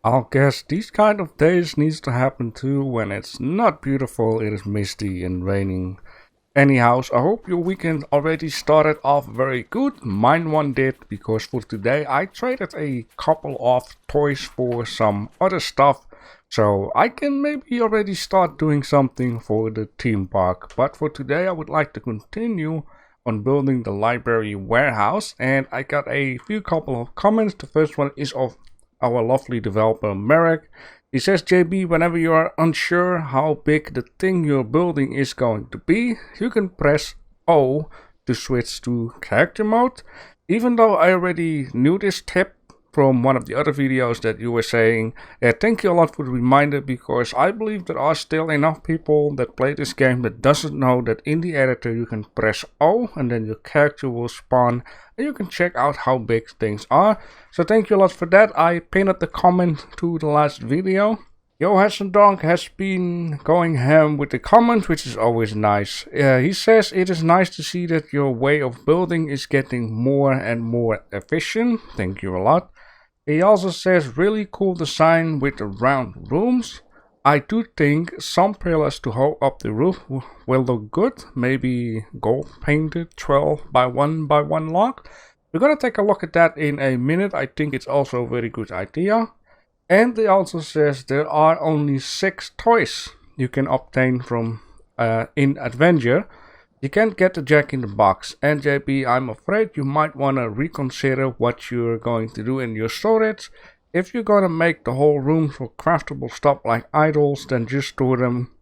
I'll guess these kind of days needs to happen too when it's not beautiful, it is misty and raining. Anyhow, I hope your weekend already started off very good. Mine one did, because for today I traded a couple of toys for some other stuff. So I can maybe already start doing something for the theme park. But for today I would like to continue on building the library warehouse. And I got a few couple of comments. The first one is of our lovely developer Merrick. He says, JB, whenever you are unsure how big the thing you're building is going to be, you can press O to switch to character mode. Even though I already knew this tip from one of the other videos that you were saying, thank you a lot for the reminder, because I believe there are still enough people that play this game that doesn't know that in the editor you can press O and then your character will spawn and you can check out how big things are. So thank you a lot for that. I pinned the comment to the last video. Johansson Dog has been going ham with the comments, which is always nice. He says it is nice to see that your way of building is getting more and more efficient. Thank you a lot. He also says really cool design with the round rooms. I do think some pillars to hold up the roof will look good. Maybe gold painted 12 by 1 by 1 log. We're gonna take a look at that in a minute. I think it's also a very good idea. And he also says there are only 6 toys you can obtain from in Adventure. You can't get the Jack in the Box. And JP, I'm afraid you might want to reconsider what you're going to do in your storage. If you're going to make the whole room for craftable stuff like idols, then just store them.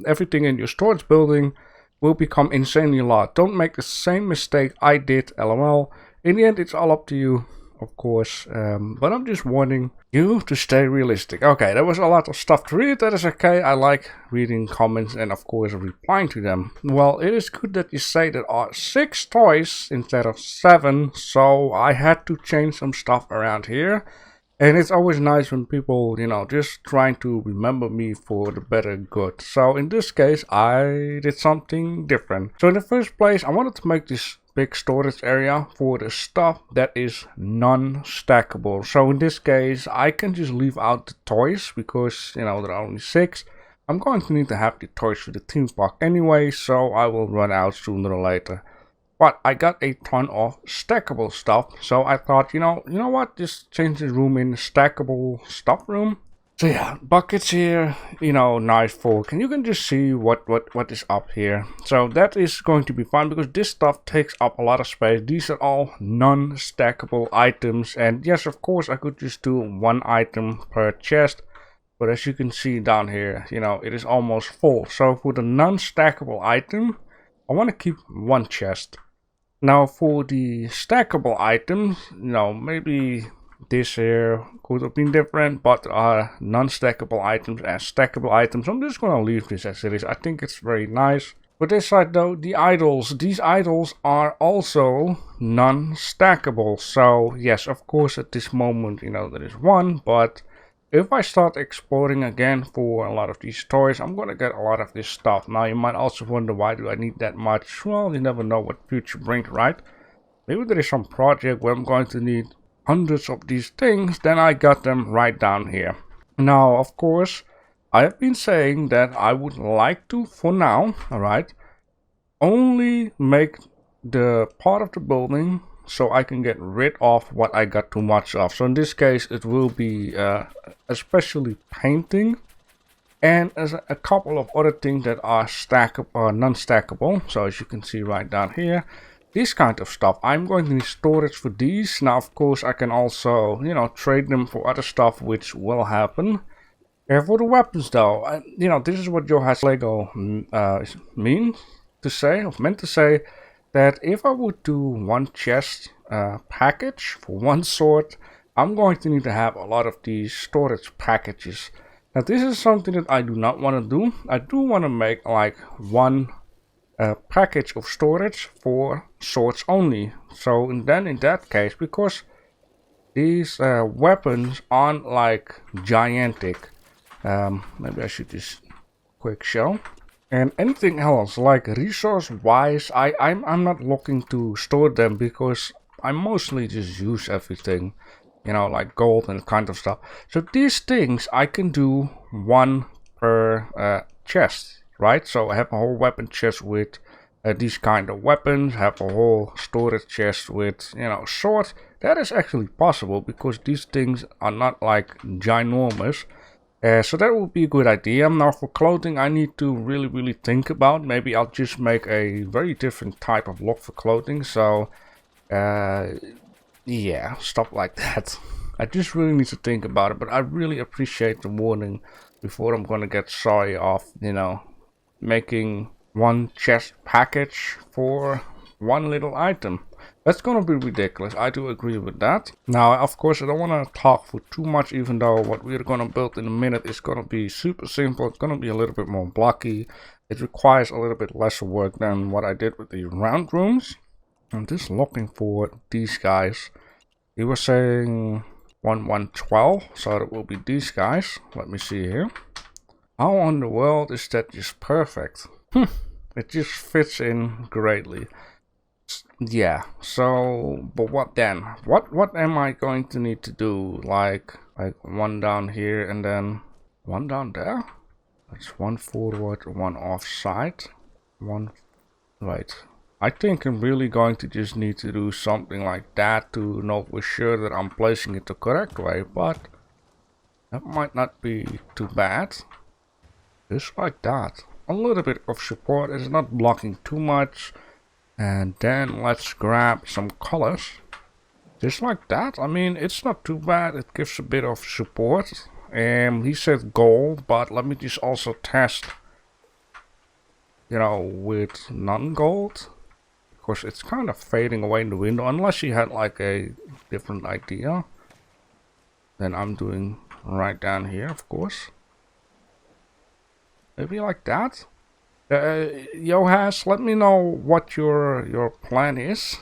Everything in your storage building will become insanely large. Don't make the same mistake I did, lol. In the end, it's all up to you, of course, but I'm just warning you to stay realistic. Okay, there was a lot of stuff to read. That is okay. I like reading comments and of course replying to them. Well, it is good that you say there are 6 toys instead of 7, so I had to change some stuff around here. And it's always nice when people, just trying to remember me for the better good. So in this case, I did something different. So in the first place, I wanted to make this big storage area for the stuff that is non-stackable. So in this case, I can just leave out the toys because, there are only 6. I'm going to need to have the toys for the theme park anyway, so I will run out sooner or later. But I got a ton of stackable stuff, so I thought, you know what, just change the room in stackable stuff room. So yeah, buckets here, nice fork, and you can just see what is up here. So that is going to be fun because this stuff takes up a lot of space. These are all non-stackable items, and yes, of course, I could just do 1 item per chest. But as you can see down here, it is almost full. So for the non-stackable item, I want to keep 1 chest. Now for the stackable items, maybe this here could have been different, but there are non-stackable items and stackable items. I'm just gonna leave this as it is. I think it's very nice. For this side though, the idols. These idols are also non-stackable. So yes, of course at this moment, there is 1, but if I start exploring again for a lot of these toys, I'm gonna get a lot of this stuff. Now you might also wonder, why do I need that much? Well, you never know what future brings, right? Maybe there is some project where I'm going to need hundreds of these things, then I got them right down here. Now, of course, I have been saying that I would like to, for now, alright, only make the part of the building so I can get rid of what I got too much of. So in this case, it will be especially painting and as a couple of other things that are stackable, non-stackable. So as you can see right down here, this kind of stuff. I'm going to need storage for these. Now, of course, I can also, trade them for other stuff, which will happen. And for the weapons, though, this is what Johan's Lego meant to say, that if I would do 1 chest package for 1 sword, I'm going to need to have a lot of these storage packages. Now, this is something that I do not want to do. I do want to make like 1 package of storage for swords only. So then in that case, because these weapons aren't like gigantic, maybe I should just quick show. And anything else like resource wise, I'm not looking to store them because I mostly just use everything. you know, like gold and kind of stuff. So these things I can do one per chest, right? So I have a whole weapon chest with these kind of weapons, have a whole storage chest with, you know, swords. That is actually possible because these things are not like ginormous. So that would be a good idea. Now for clothing I need to really think about. Maybe I'll just make a very different type of lock for clothing. So yeah, stuff like that. I just really need to think about it, but I really appreciate the warning before I'm gonna get sorry off, you know, making one chest package for one little item. That's gonna be ridiculous. I do agree with that. Now, of course, I don't want to talk for too much, even though what we're gonna build in a minute is gonna be super simple. It's gonna be a little bit more blocky. It requires a little bit less work than what I did with the round rooms. I'm just looking for these guys. He was saying 1112, so it will be these guys. Let me see here. How in the world is that just perfect? It just fits in greatly. Yeah, so, but what then? What am I going to need to do? Like one down here and then one down there? That's one forward, one offside, one right. I think I'm really going to just need to do something like that to know for sure that I'm placing it the correct way, but that might not be too bad. Just like that. A little bit of support is not blocking too much. And then let's grab some colors. Just like that. I mean, it's not too bad. It gives a bit of support. He said gold, but let me just also test, you know, with non-gold. Because it's kind of fading away in the window. Unless you had like a different idea. Then I'm doing right down here, of course. Maybe like that. Johas, let me know what your plan is.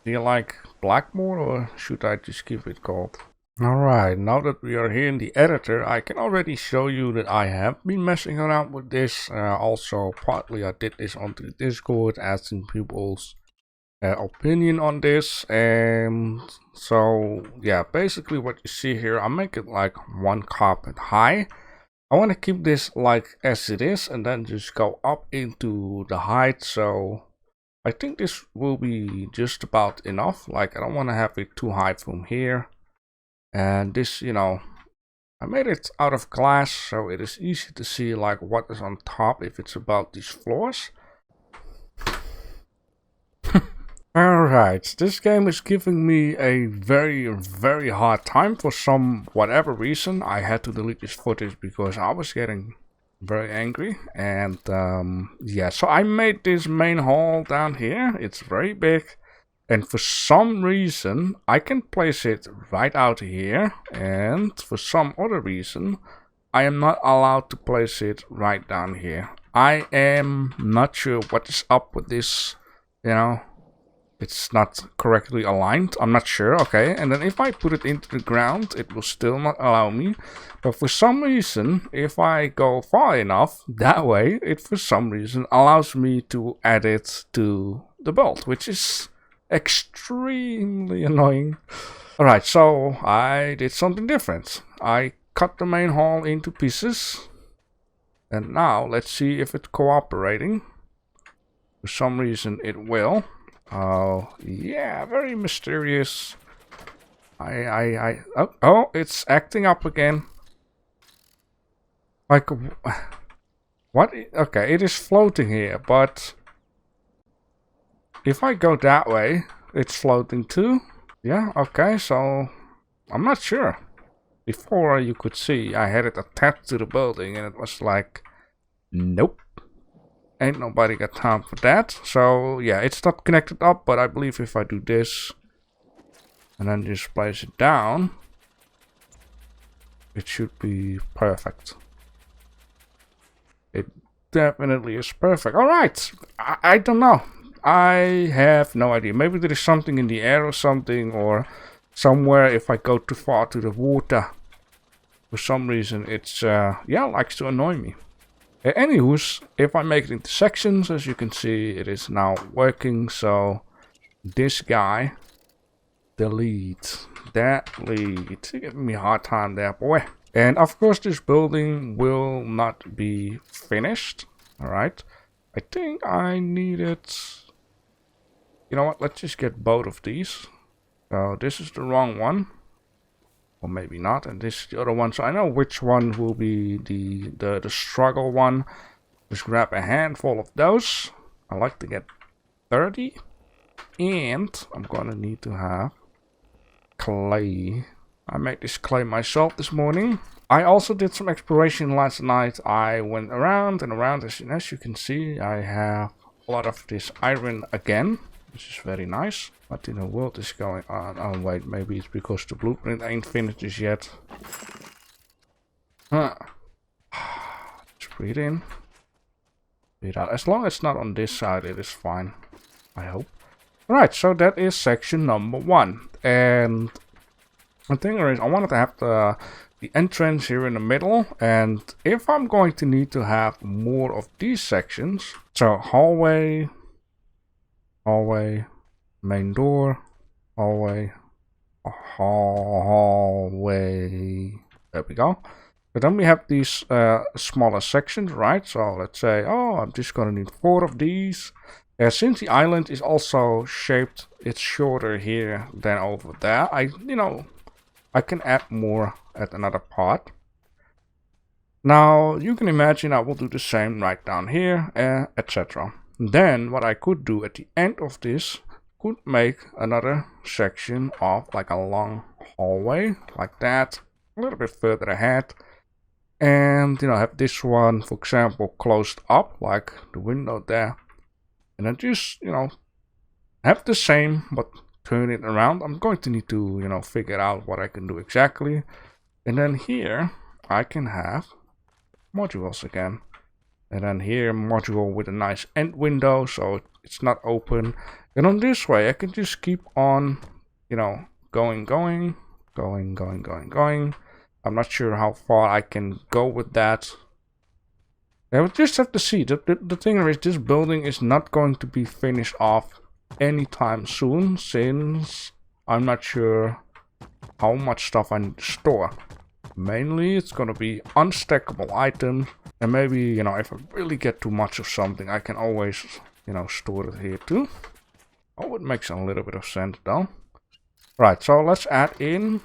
Do you like black more, or should I just keep it gold? Alright, now that we are here in the editor, I can already show you that I have been messing around with this. Also, partly I did this onto Discord, asking people's opinion on this. And so, yeah, basically what you see here, I make it like one carpet high. I want to keep this like as it is and then just go up into the height. So I think this will be just about enough. Like, I don't want to have it too high from here. And this, you know, I made it out of glass, so it is easy to see like what is on top if it's about these floors. Alright, this game is giving me a very hard time for some whatever reason. I had to delete this footage because I was getting very angry. And yeah, so I made this main hall down here. It's very big. And for some reason, I can place it right out here. And for some other reason, I am not allowed to place it right down here. I am not sure what is up with this, you know. It's not correctly aligned. I'm not sure. Okay, and then if I put it into the ground, it will still not allow me. But for some reason, if I go far enough that way, it for some reason allows me to add it to the build, which is extremely annoying. Alright, so I did something different. I cut the main hall into pieces. And now let's see if it's cooperating. For some reason it will. Oh, yeah, very mysterious. Oh, it's acting up again. Like, what? Okay, it is floating here, but if I go that way, it's floating too. Yeah, okay, so I'm not sure. Before you could see, I had it attached to the building, and it was like, nope. Ain't nobody got time for that. So yeah, it's not connected up, but I believe if I do this and then just place it down, it should be perfect. It definitely is perfect. Alright, I don't know. I have no idea. Maybe there is something in the air or something, or somewhere if I go too far to the water. For some reason it's, yeah, likes to annoy me. Anywho's, if I make it into sections, as you can see, it is now working. So this guy, delete. deadly. It's giving me a hard time there, boy. And of course, this building will not be finished. Alright. I think I needed... You know what? Let's just get both of these. So this is the wrong one. Or maybe not. And this is the other one. So I know which one will be the struggle one. Just grab a handful of those. I like to get 30. And I'm gonna need to have clay. I made this clay myself this morning. I also did some exploration last night. I went around and around. As you can see, I have a lot of this iron again, which is very nice. What in the world is going on? Oh wait, maybe it's because the blueprint ain't finished just yet. Huh. Just breathe in. Breathe out. As long as it's not on this side, it is fine. I hope. Right, so that is section number 1. And the thing is, I wanted to have the entrance here in the middle. And if I'm going to need to have more of these sections, so hallway, hallway, main door, hallway, hallway. There we go. But then we have these smaller sections, right? So let's say, oh, I'm just gonna need 4 of these. Since the island is also shaped, it's shorter here than over there. I can add more at another part. Now you can imagine I will do the same right down here, etc. Then what I could do at the end of this, could make another section of like a long hallway like that, a little bit further ahead. And have this one, for example, closed up like the window there. And then just, have the same, but turn it around. I'm going to need to, figure out what I can do exactly. And then here, I can have modules again. And then here, module with a nice end window, so it's not open. And on this way, I can just keep on, going. I'm not sure how far I can go with that. I would just have to see. The thing is, this building is not going to be finished off anytime soon, since I'm not sure how much stuff I need to store. Mainly, it's going to be unstackable items. And maybe, if I really get too much of something, I can always, store it here too. Oh, it makes a little bit of sense though. Right, so let's add in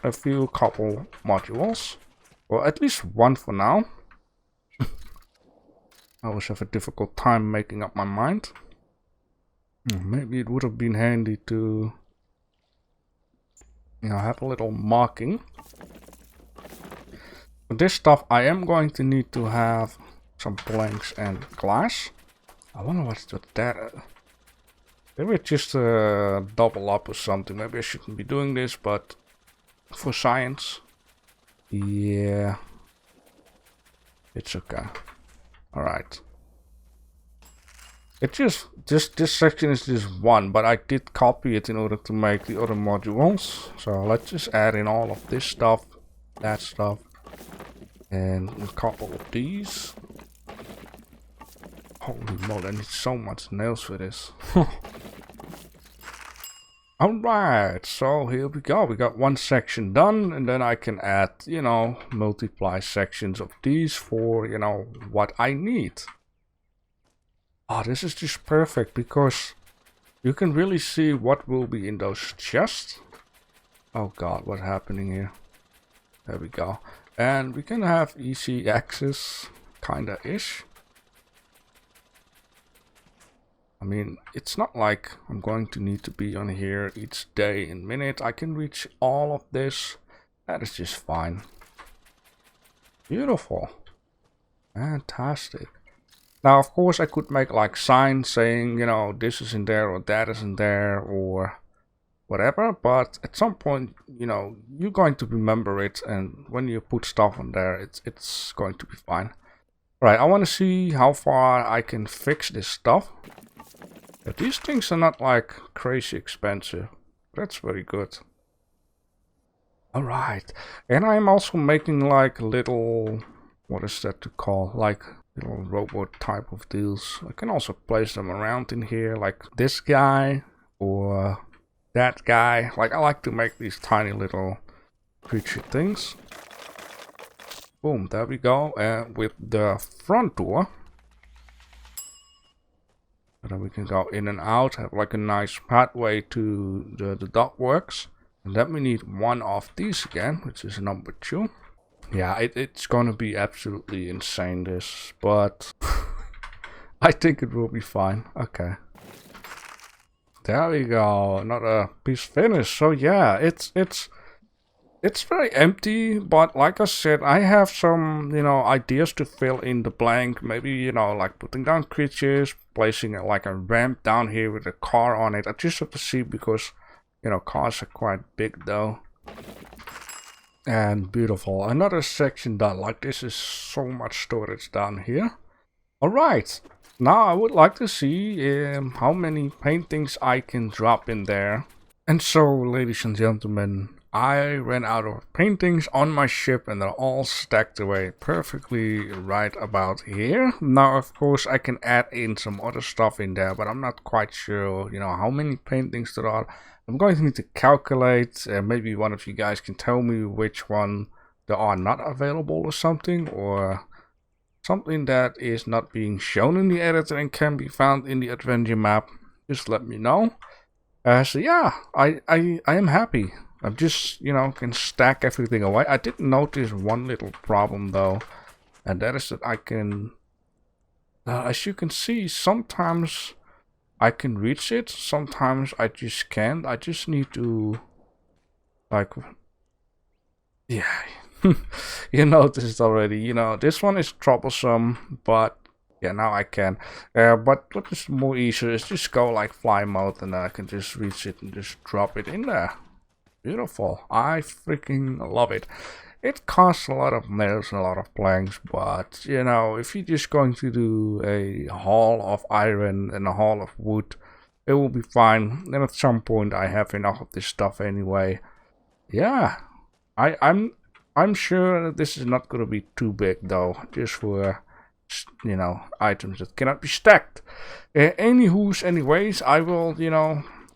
a couple modules. Well, at least one for now. I always have a difficult time making up my mind. Maybe it would have been handy to have a little marking. For this stuff I am going to need to have some blanks and glass. I wonder what's that. Maybe it's just a double up or something. Maybe I shouldn't be doing this, but for science, yeah, it's okay. Alright. It just, this section is just one, but I did copy it in order to make the other modules. So let's just add in all of this stuff, that stuff, and a couple of these. Holy moly, I need so much nails for this. Alright, so here we go. We got one section done, and then I can add, multiply sections of these for, what I need. Oh, this is just perfect because you can really see what will be in those chests. Oh god, what's happening here? There we go. And we can have easy access, kinda-ish. I mean, it's not like I'm going to need to be on here each day and minute. I can reach all of this. That is just fine. Beautiful. Fantastic. Now, of course, I could make like signs saying, this isn't there or that isn't there or whatever. But at some point, you're going to remember it. And when you put stuff on there, it's going to be fine. Right, I want to see how far I can fix this stuff. But these things are not like crazy expensive. That's very good. Alright. And I'm also making like little, what is that to call? Like little robot type of deals. I can also place them around in here like this guy. Or that guy. Like, I like to make these tiny little creature things. Boom, there we go. With the front door. So then we can go in and out, have like a nice pathway to the dockworks. And then we need one of these again, which is number 2. Yeah, it's gonna be absolutely insane, this, but I think it will be fine. Okay. There we go, another piece finished. So yeah, it's very empty, but like I said, I have some, ideas to fill in the blank. Maybe, like putting down creatures, placing like a ramp down here with a car on it. I just have to see because, cars are quite big though. And beautiful. Another section done. Like, this is so much storage down here. Alright. Now I would like to see how many paintings I can drop in there. And so, ladies and gentlemen, I ran out of paintings on my ship and they're all stacked away perfectly right about here. Now, of course, I can add in some other stuff in there, but I'm not quite sure, how many paintings there are. I'm going to need to calculate. Maybe one of you guys can tell me which one there are not available or something that is not being shown in the editor and can be found in the adventure map. Just let me know. So yeah, I am happy. I'm just, can stack everything away. I did notice one little problem though, and that is that I can, as you can see, sometimes I can reach it, sometimes I just can't. I just need to, like, yeah, you noticed already, this one is troublesome, but yeah, now I can. But what is more easier is just go like fly mode and I can just reach it and just drop it in there. Beautiful. I freaking love it. It costs a lot of nails and a lot of planks, but if you're just going to do a haul of iron and a haul of wood, it will be fine. And at some point I have enough of this stuff anyway. Yeah, I'm sure this is not gonna be too big though, just for items that cannot be stacked. Anyways, I will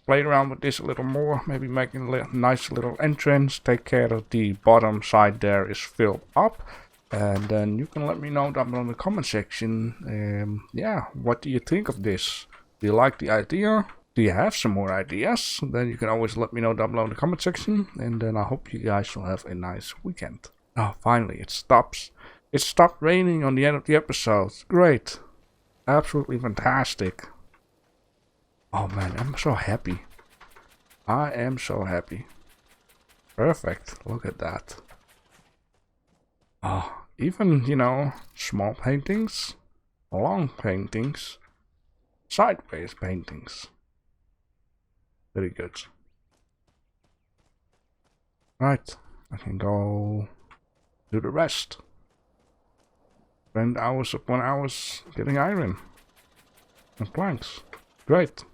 play around with this a little more, maybe making a nice little entrance. Take care that the bottom side there is filled up, and then you can let me know down below in the comment section. Yeah, what do you think of this? Do you like the idea? Do you have some more ideas? Then you can always let me know down below in the comment section, and then I hope you guys will have a nice weekend. Oh, finally it stops. It stopped raining on the end of the episode. Great, absolutely fantastic. Oh man, I'm so happy. I am so happy. Perfect. Look at that. Oh, even, small paintings, long paintings, sideways paintings. Very good. Right, I can go do the rest. Spend hours upon hours getting iron and planks. Great.